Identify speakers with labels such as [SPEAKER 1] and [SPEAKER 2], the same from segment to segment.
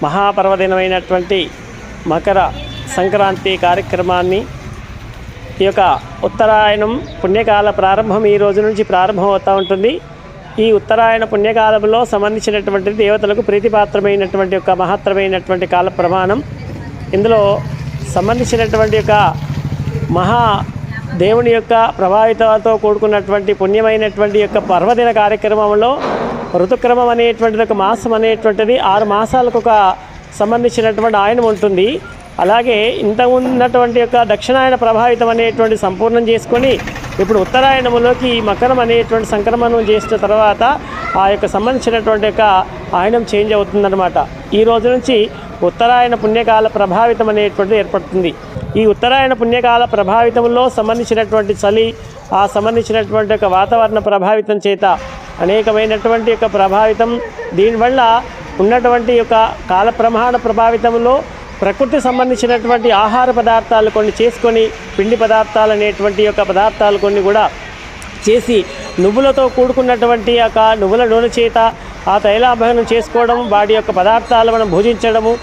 [SPEAKER 1] మహాపర్వదినమైనటువంటి మకర సంక్రాంతి కార్యక్రమాన్ని ఈ యొక్క ఉత్తరాయణం పుణ్యకాల ప్రారంభం ఈ రోజు నుంచి ప్రారంభం అవుతూ ఉంటుంది. ఈ ఉత్తరాయణ పుణ్యకాలంలో సంబంధించినటువంటి దేవతలకు ప్రీతిపాత్రమైనటువంటి యొక్క మహత్తరమైనటువంటి కాల ప్రమాణం. ఇందులో సంబంధించినటువంటి యొక్క మహా దేవుని యొక్క ప్రభావితాలతో కూడుకున్నటువంటి పుణ్యమైనటువంటి యొక్క పర్వదిన కార్యక్రమంలో ఋతుక్రమం అనేటువంటిది ఒక మాసం అనేటువంటిది 6 మాసాలకు ఒక సంబంధించినటువంటి ఆయనం ఉంటుంది. అలాగే ఇంత ఉన్నటువంటి యొక్క దక్షిణాయన ప్రభావితం అనేటువంటి సంపూర్ణం చేసుకొని ఇప్పుడు ఉత్తరాయణములోకి మకరం అనేటువంటి సంక్రమణం చేసిన తర్వాత ఆ యొక్క సంబంధించినటువంటి యొక్క ఆయనం చేంజ్ అవుతుందన్నమాట. ఈ రోజు నుంచి ఉత్తరాయణ పుణ్యకాల ప్రభావితం అనేటువంటిది ఏర్పడుతుంది. ఈ ఉత్తరాయణ పుణ్యకాల ప్రభావితంలో సంబంధించినటువంటి చలి, ఆ సంబంధించినటువంటి యొక్క వాతావరణ ప్రభావితం చేత అనేకమైనటువంటి యొక్క ప్రభావితం, దీనివల్ల ఉన్నటువంటి యొక్క కాల ప్రమాణ ప్రభావితంలో ప్రకృతి సంబంధించినటువంటి ఆహార పదార్థాలు కొన్ని చేసుకొని పిండి పదార్థాలు అనేటువంటి యొక్క పదార్థాలు కొన్ని కూడా చేసి నువ్వులతో కూడుకున్నటువంటి యొక్క నువ్వుల నూనె చేత ఆ తైలాభరణం చేసుకోవడం, వాటి యొక్క పదార్థాలు మనం భుజించడము,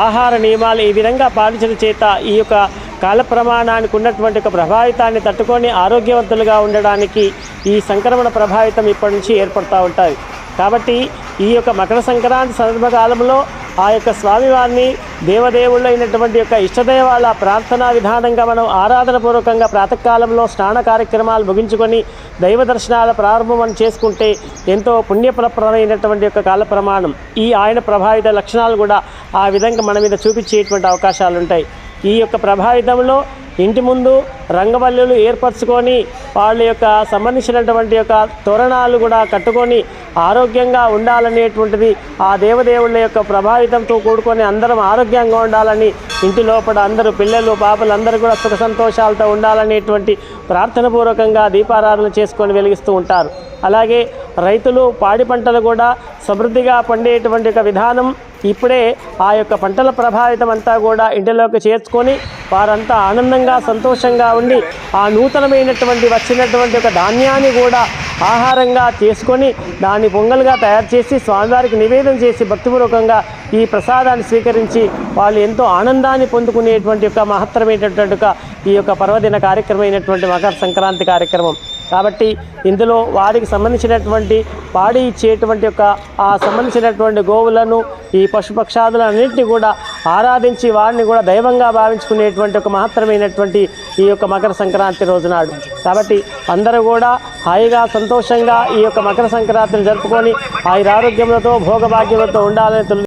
[SPEAKER 1] ఆహార నియమాలు ఈ విధంగా పాటించడం చేత ఈ యొక్క కాల ప్రమాణానికి ఉన్నటువంటి ఒక ప్రభావితాన్ని తట్టుకొని ఆరోగ్యవంతులుగా ఉండడానికి ఈ సంక్రమణ ప్రభావితం ఇప్పటి నుంచి ఏర్పడుతూ ఉంటుంది. కాబట్టి ఈ యొక్క మకర సంక్రాంతి సందర్భకాలంలో ఆ యొక్క స్వామివారిని దేవదేవుళ్ళు అయినటువంటి యొక్క ఇష్టదైవాల ప్రార్థనా విధానంగా మనం ఆరాధనపూర్వకంగా ప్రాతకాలంలో స్నాన కార్యక్రమాలు ముగించుకొని దైవ దర్శనాల ప్రారంభం చేసుకుంటే ఎంతో పుణ్యప్రదమైనటువంటి యొక్క కాల ప్రమాణం. ఈ ఆయన ప్రభావిత లక్షణాలు కూడా ఆ విధంగా మన మీద చూపించేటువంటి అవకాశాలు ఉంటాయి. ఈ యొక్క ప్రభావితంలో ఇంటి ముందు రంగవల్లులు ఏర్పరచుకొని వాళ్ళ యొక్క సంబంధించినటువంటి యొక్క తోరణాలు కూడా కట్టుకొని ఆరోగ్యంగా ఉండాలనేటువంటిది ఆ దేవదేవుళ్ళ యొక్క ప్రభావితంతో కూడుకొని అందరం ఆరోగ్యంగా ఉండాలని, ఇంటి లోపల అందరూ పిల్లలు పాపలు అందరూ కూడా సుఖ సంతోషాలతో ఉండాలనేటువంటి ప్రార్థనపూర్వకంగా దీపారాధన చేసుకొని వెలిగిస్తూ ఉంటారు. అలాగే రైతులు పాడి పంటలు కూడా సమృద్ధిగా పండేటువంటి ఒక విధానం ఇప్పుడే ఆ యొక్క పంటల ప్రభావితం అంతా కూడా ఇంటిలోకి చేర్చుకొని వారంతా ఆనందంగా సంతోషంగా ఉండి ఆ నూతనమైనటువంటి వచ్చినటువంటి ఒక ధాన్యాన్ని కూడా ఆహారంగా చేసుకొని దాన్ని పొంగల్గా తయారు చేసి స్వామివారికి నివేదన చేసి భక్తిపూర్వకంగా ఈ ప్రసాదాన్ని స్వీకరించి వాళ్ళు ఎంతో ఆనందాన్ని పొందుకునేటువంటి యొక్క మహత్తరమైనటువంటి ఈ యొక్క పర్వదిన కార్యక్రమమైనటువంటి మకర సంక్రాంతి కార్యక్రమం. కాబట్టి ఇందులో వారికి సంబంధించినటువంటి పాడి ఇచ్చేటువంటి యొక్క ఆ సంబంధించినటువంటి గోవులను ఈ పశుపక్షాదులన్నింటినీ కూడా ఆరాధించి వారిని కూడా దైవంగా భావించుకునేటువంటి ఒక మహత్తరమైనటువంటి ఈ యొక్క మకర సంక్రాంతి రోజునాడు. కాబట్టి అందరూ కూడా హాయిగా సంతోషంగా ఈ యొక్క మకర సంక్రాంతిని జరుపుకొని ఆయురారోగ్యములతో భోగభాగ్యములతో ఉండాలని